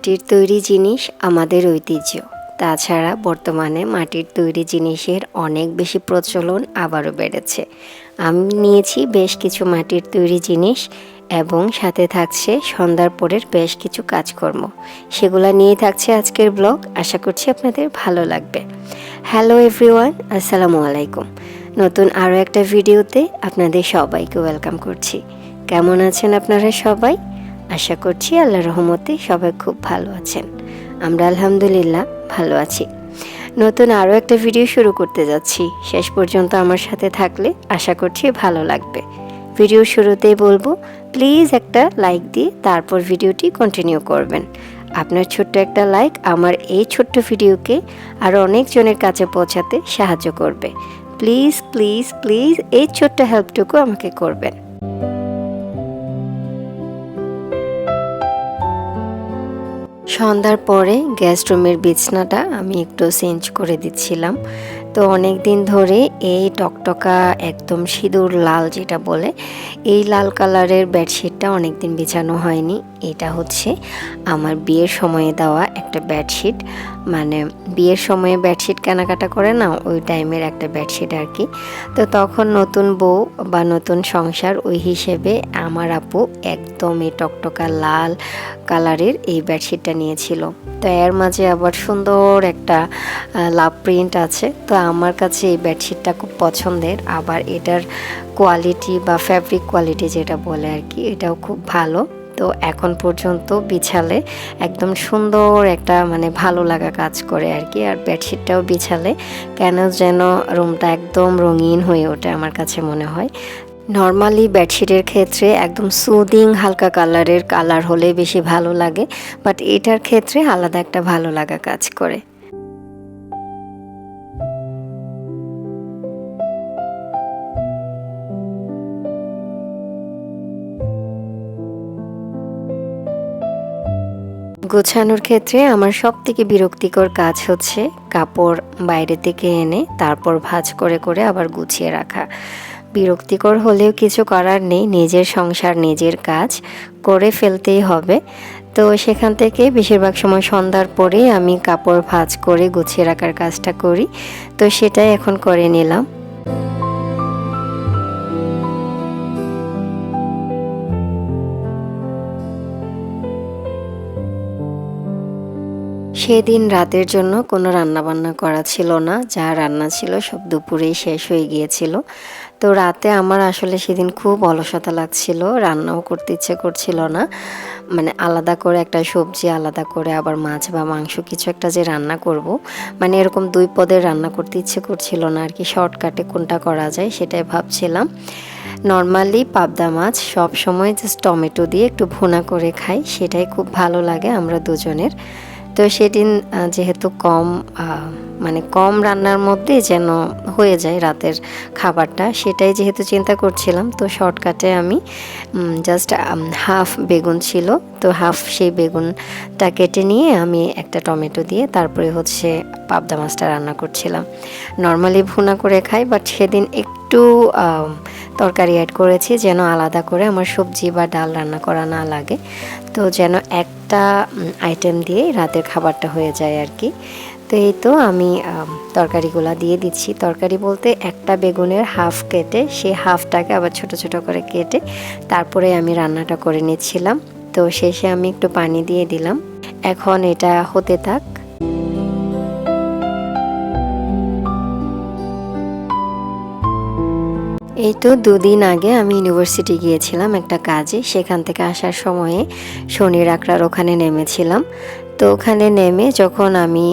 মাটির তৈরি জিনিস আমাদের ঐতিহ্য। তাছাড়া বর্তমানে মাটির তৈরি জিনিসের অনেক বেশি প্রচলন আবারও বেড়েছে। আমি নিয়েছি বেশ কিছু মাটির তৈরি জিনিস এবং সাথে থাকছে সন্ধ্যার পরের বেশ কিছু কাজকর্ম। সেগুলো নিয়ে থাকছে আজকের ব্লগ। আশা করছি আপনাদের ভালো লাগবে। হ্যালো এভরিওয়ান, আসসালামু আলাইকুম। নতুন আরও একটা ভিডিওতে আপনাদের সবাইকে ওয়েলকাম করছি। কেমন আছেন আপনারা সবাই? আশা করছি আল্লাহর রহমতে সবাই খুব ভালো আছেন। আমরা আলহামদুলিল্লাহ ভালো আছি। নতুন আরও একটা ভিডিও শুরু করতে যাচ্ছি। শেষ পর্যন্ত আমার সাথে থাকলে আশা করছি ভালো লাগবে। ভিডিও শুরুতেই বলবো, প্লিজ একটা লাইক দিয়ে তারপর ভিডিওটি কন্টিনিউ করবেন। আপনার ছোট্ট একটা লাইক আমার এই ছোট্ট ভিডিওকে আরও অনেকজনের কাছে পৌঁছাতে সাহায্য করবে। প্লিজ প্লিজ প্লিজ এই ছোট্ট হেল্পটুকু আমাকে করবেন। সন্ধ্যার পরে গেস্ট রুমের বিছনাটা আমি একটু চেঞ্জ করে দিচ্ছিলাম। তো অনেক দিন ধরে এই টকটকা একদম সিঁদুর লাল যেটা বলে, এই লাল কালারের বেডশিটটা অনেক দিন বিছানো হয়নি। এটা হচ্ছে আমার বিয়ের সময়ে দেওয়া একটা বেডশিট, মানে বিয়ের সময়ে বেডশিট কেনাকাটা করে না, ওই টাইমের একটা বেডশিট আর কি। তো তখন নতুন বউ বা নতুন সংসার ওই হিসেবে আমার আপু একদম এই টকটকা লাল কালারের এই বেডশিটটা নিয়েছিল। তো এর মাঝে আবার সুন্দর একটা লাভ প্রিন্ট আছে। তো আমার কাছে এই বেডশিটটা খুব পছন্দের। আবার এটার কোয়ালিটি বা ফ্যাব্রিক কোয়ালিটি যেটা বলে আর কি, এটাও খুব ভালো। তো এখন পর্যন্ত বিছালে একদম সুন্দর একটা মানে ভালো লাগা কাজ করে আর কি। আর বেডশিটটাও বিছালে কেন যেন রুমটা একদম রঙিন হয়ে ওঠে আমার কাছে মনে হয়। নর্মালি বেডশিটের ক্ষেত্রে একদম সুদিং হালকা কালারের কালার হলে বেশি ভালো লাগে, বাট এটার ক্ষেত্রে আলাদা একটা ভালো লাগা কাজ করে। গোছানোর ক্ষেত্রে আমার সবথেকে বিরক্তিকর কাজ হচ্ছে কাপড় বাইরে থেকে এনে তারপর ভাঁজ করে করে আবার গুছিয়ে রাখা। বিরক্তিকর হলেও কিছু করার নেই, নিজের সংসার নিজের কাজ করে ফেলতেই হবে। তো সেখান থেকে বেশিরভাগ সময় সন্ধ্যার পরে আমি কাপড় ভাঁজ করে গুছিয়ে রাখার কাজটা করি। তো সেটাই এখন করে নিলাম। সেদিন রাতের জন্য কোনো রান্নাবান্না করা ছিল না, যা রান্না ছিল সব দুপুরেই শেষ হয়ে গিয়েছিল। তো রাতে আমার আসলে সেদিন খুব অলসতা লাগছিল, রান্নাও করতে ইচ্ছে করছিল না। মানে আলাদা করে একটা সবজি, আলাদা করে আবার মাছ বা মাংস কিছু একটা যে রান্না করব, মানে এরকম দুই পদের রান্না করতে ইচ্ছে করছিল না আর কি। শর্টকাটে কোনটা করা যায় সেটাই ভাবছিলাম। নর্মালি পাবদা মাছ সব সময় জাস্ট টমেটো দিয়ে একটু ভুনা করে খাই, সেটাই খুব ভালো লাগে আমরা দুজনের। তো সেদিন যেহেতু মানে কম রান্নার মধ্যে যেন হয়ে যায় রাতের খাবারটা, সেটাই যেহেতু চিন্তা করছিলাম। তো শর্টকাটে আমি জাস্ট হাফ বেগুন ছিল, তো হাফ সেই বেগুনটা কেটে নিয়ে আমি একটা টমেটো দিয়ে তারপরে হচ্ছে পাবদা মাছটা রান্না করছিলাম। নর্মালি ভুনা করে খাই, বাট সেদিন একটু তরকারি অ্যাড করেছি যেন আলাদা করে আমার সবজি বা ডাল রান্না করা না লাগে, তো যেন একটা আইটেম দিয়ে রাতের খাবারটা হয়ে যায় আর কি। তো এই তো আমি তরকারিগুলো দিয়ে দিচ্ছি। তরকারি বলতে একটা বেগুনের হাফ কেটে সেই হাফটাকে আবার ছোট ছোট করে কেটে তারপরে আমি রান্নাটা করে নিচ্ছিলাম। তো শেষে আমি একটু পানি দিয়ে দিলাম। এখন এটা হতে থাক। এই তো দুদিন আগে আমি ইউনিভার্সিটি গিয়েছিলাম একটা কাজে, সেখান থেকে আসার সময়ে শনির আখড়ার ওখানে নেমেছিলাম। তো ওখানে নেমে যখন আমি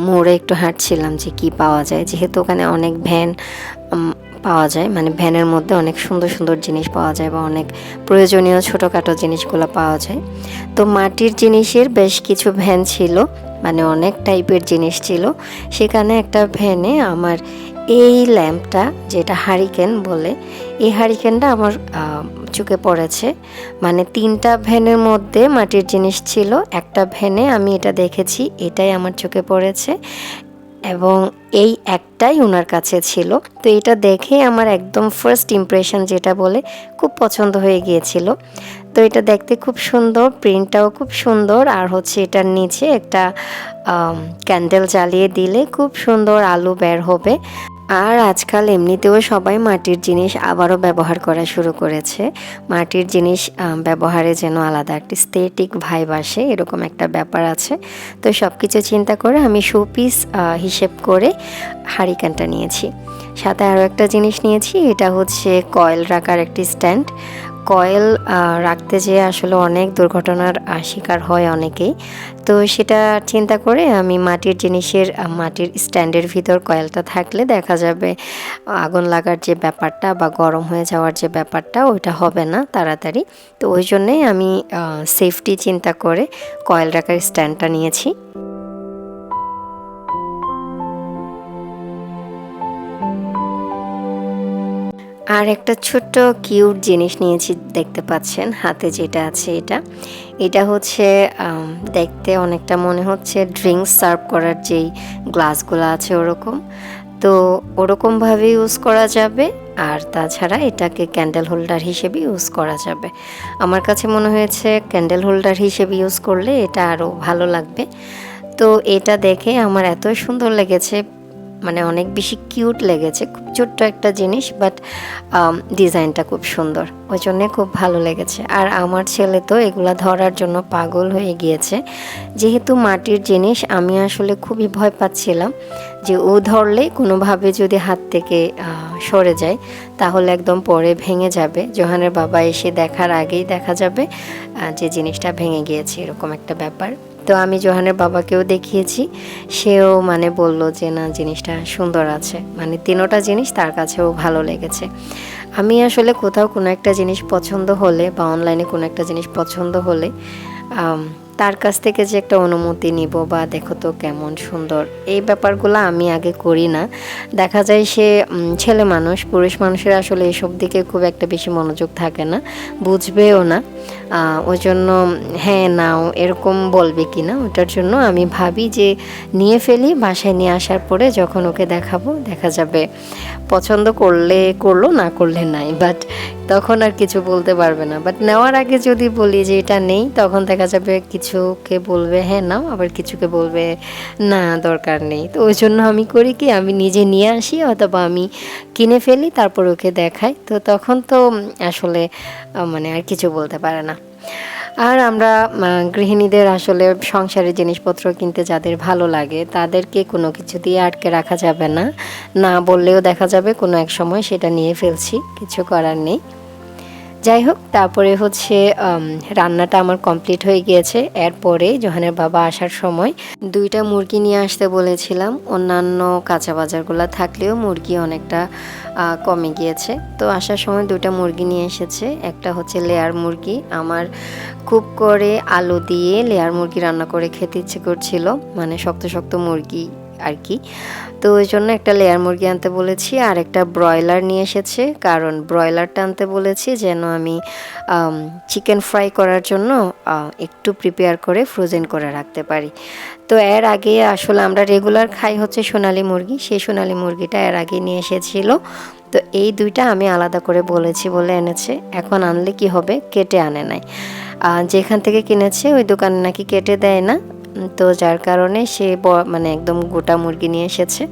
মোড়ে একটু হাঁটছিলাম যে কি পাওয়া যায়, যেহেতু ওখানে অনেক ভ্যান পাওয়া যায়, মানে ভ্যানের মধ্যে অনেক সুন্দর সুন্দর জিনিস পাওয়া যায় বা অনেক প্রয়োজনীয় ছোটোখাটো জিনিসগুলো পাওয়া যায়। তো মাটির জিনিসের বেশ কিছু ভ্যান ছিল, মানে অনেক টাইপের জিনিস ছিল। সেখানে একটা ভ্যানে আমার এই ল্যাম্পটা, যেটা হারিকেন বলে, এই হারিকেনটা আমার চোখে পড়েছে। মানে 3টা ভ্যানের মধ্যে মাটির জিনিস ছিল, একটা ভ্যানে আমি এটা দেখেছি, এটাই আমার চোখে পড়েছে। এবং এই একটাই ওনার কাছে ছিল। তো এটা দেখে আমার একদম ফার্স্ট ইমপ্রেশন যেটা বলে খুব পছন্দ হয়ে গিয়েছিল। তো এটা দেখতে খুব সুন্দর, প্রিন্টটাও খুব সুন্দর, আর হচ্ছে এটার নিচে একটা ক্যান্ডেল জ্বালিয়ে দিলে খুব সুন্দর আলো বের হবে। আর আজকাল এমনিতেও সবাই মাটির জিনিস আবারও ব্যবহার করা শুরু করেছে। মাটির জিনিস ব্যবহারে যেন আলাদা একটা স্থেটিক ভাইব আসে, এরকম একটা ব্যাপার আছে। তো সব কিছু চিন্তা করে আমি শোপিস হিসেব করে হারিকেনটা নিয়েছি। সাথে আরও একটা জিনিস নিয়েছি, এটা হচ্ছে কয়েল রাখার একটি স্ট্যান্ড। কয়েল রাখতে যেয়ে আসলে অনেক দুর্ঘটনার শিকার হয় অনেকেই। তো সেটা চিন্তা করে আমি মাটির জিনিসের মাটির স্ট্যান্ডের ভিতর কয়েলটা থাকলে দেখা যাবে আগুন লাগার যে ব্যাপারটা বা গরম হয়ে যাওয়ার যে ব্যাপারটা ওইটা হবে না তাড়াতাড়ি। তো ওই জন্যেই আমি সেফটি চিন্তা করে কয়েল রাখার স্ট্যান্ডটা নিয়েছি। আর একটা ছোট্ট কিউট জিনিস নিয়েছি, দেখতে পাচ্ছেন হাতে যেটা আছে এটা হচ্ছে দেখতে অনেকটা মনে হচ্ছে ড্রিঙ্কস সার্ভ করার যেই গ্লাসগুলো আছে ওরকম। তো ওরকমভাবে ইউজ করা যাবে, আর তাছাড়া এটাকে ক্যান্ডেল হোল্ডার হিসেবে ইউজ করা যাবে। আমার কাছে মনে হয়েছে ক্যান্ডেল হোল্ডার হিসেবে ইউজ করলে এটা আরও ভালো লাগবে। তো এটা দেখে আমার এত সুন্দর লেগেছে, মানে অনেক বেশি কিউট লেগেছে। খুব ছোট্ট একটা জিনিস, বাট ডিজাইনটা খুব সুন্দর, ওই জন্যে খুব ভালো লেগেছে। আর আমার ছেলে তো এগুলা ধরার জন্য পাগল হয়ে গিয়েছে। যেহেতু মাটির জিনিস, আমি আসলে খুবই ভয় পাচ্ছিলাম যে ও ধরলে কোনোভাবে যদি হাত থেকে সরে যায় তাহলে একদম পরে ভেঙে যাবে। জোহানের বাবা এসে দেখার আগেই দেখা যাবে যে জিনিসটা ভেঙে গিয়েছে, এরকম একটা ব্যাপার। তো আমি জোহানের বাবাকেও দেখিয়েছি, সেও মানে বলল যে না জিনিসটা সুন্দর আছে, মানে তিনোটা জিনিস তার কাছেও ভালো লেগেছে। আমি আসলে কোথাও কোনো একটা জিনিস পছন্দ হলে বা অনলাইনে কোনো একটা জিনিস পছন্দ হলে তার কাছ থেকে যে একটা অনুমতি নিব বা দেখো তো কেমন সুন্দর, এই ব্যাপারগুলো আমি আগে করি না। দেখা যায় সে ছেলে মানুষ, পুরুষ মানুষের আসলে এসব দিকে খুব একটা বেশি মনোযোগ থাকে না, বুঝবেও না। ওই জন্য হ্যাঁ নাও এরকম বলবে কি না, ওটার জন্য আমি ভাবি যে নিয়ে ফেলি, বাসায় নিয়ে আসার পরে যখন ওকে দেখাবো দেখা যাবে পছন্দ করলে করলো, না করলে নাই, বাট তখন আর কিছু বলতে পারবে না। বাট নেওয়ার আগে যদি বলি যে এটা নেই, তখন দেখা যাবে কিছুকে বলবে হ্যাঁ নাও, আবার কিছুকে বলবে না দরকার নেই। তো ওই জন্য আমি করি কি, আমি নিজে নিয়ে আসি অথবা আমি কিনে ফেলি, তারপর ওকে দেখাই। তো তখন তো আসলে মানে আর কিছু বলতে পারে না। আর আমরা গৃহিণীদের আসলে সংসারের জিনিসপত্র কিনতে যাদের ভালো লাগে তাদেরকে কোনো কিছু দিয়ে আটকে রাখা যাবে না, না বললেও দেখা যাবে কোনো এক সময় সেটা নিয়ে ফেলছি, কিছু করার নেই। যাই হোক, তারপরে হচ্ছে রান্নাটা আমার কমপ্লিট হয়ে গিয়েছে। এরপরে জোহানের বাবা আসার সময় 2টা মুরগি নিয়ে আসতে বলেছিলাম, অন্যান্য কাঁচা বাজারগুলো থাকলেও মুরগি অনেকটা কমে গিয়েছে। তো আসার সময় 2টা মুরগি নিয়ে এসেছে। একটা হচ্ছে লেয়ার মুরগি, আমার খুব করে আলু দিয়ে লেয়ার মুরগি রান্না করে খেতে ইচ্ছে করছিল, মানে শক্ত শক্ত মুরগি আর কি। তো ওই জন্য একটা লেয়ার মুরগি আনতে বলেছি, আর একটা ব্রয়লার নিয়ে এসেছে, কারণ ব্রয়লারটা আনতে বলেছি যেন আমি চিকেন ফ্রাই করার জন্য একটু প্রিপেয়ার করে ফ্রোজেন করে রাখতে পারি। তো এর আগে আসলে আমরা রেগুলার খাই হচ্ছে সোনালী মুরগি, সেই সোনালী মুরগিটা এর আগে নিয়ে এসেছিল। তো এই 2টা আমি আলাদা করে বলেছি বলে এনেছে। এখন আনলে কি হবে, কেটে আনে নাই, যেখান থেকে কিনেছে ওই দোকানে নাকি কেটে দেয় না। তো যার কারণে সে মানে একদম গোটা মুরগি নিয়ে এসেছে।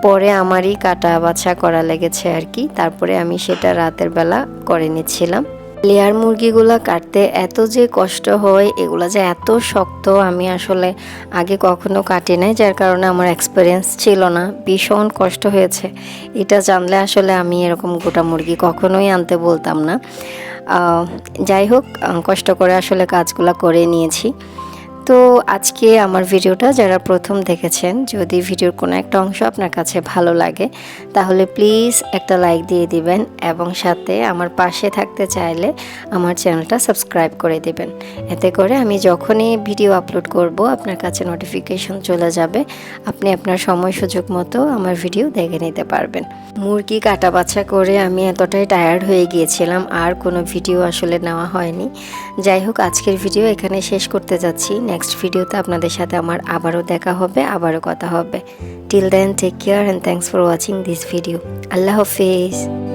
পরে আমারই কাটা বাছা করা লেগেছে আর কি, তারপরে আমি সেটা রাতের বেলা করে নিচ্ছিলাম। লেয়ার মুরগিগুলো কাটতে এত যে কষ্ট হয়, এগুলো যে এত শক্ত, আমি আসলে আগে কখনো কাটি নাই, যার কারণে আমার এক্সপিরিয়েন্স ছিল না, ভীষণ কষ্ট হয়েছে। এটা জানলে আসলে আমি এরকম গোটা মুরগি কখনোই আনতে বলতাম না। যাই হোক, কষ্ট করে আসলে কাজগুলো করে নিয়েছি। তো আজকে আমার ভিডিওটা যারা প্রথম দেখেছেন, যদি ভিডিওর কোনো একটা অংশ আপনার কাছে ভালো লাগে তাহলে প্লিজ একটা লাইক দিয়ে দিবেন, এবং সাথে আমার পাশে থাকতে চাইলে আমার চ্যানেলটা সাবস্ক্রাইব করে দিবেন। এতে করে আমি যখনই ভিডিও আপলোড করব আপনার কাছে নোটিফিকেশন চলে যাবে, আপনি আপনার সময় সুযোগ মতো আমার ভিডিও দেখে নিতে পারবেন। মুরগি কাটা বাছা করে আমি এতটাই টায়ার্ড হয়ে গিয়েছিলাম, আর কোনো ভিডিও আসলে নেওয়া হয়নি। যাই হোক, আজকের ভিডিও এখানে শেষ করতে যাচ্ছি। নেক্সট ভিডিওতে আপনাদের সাথে আমার আবারও দেখা হবে, আবারও কথা হবে। Till then take care and thanks for watching this video. আল্লাহ হাফেজ।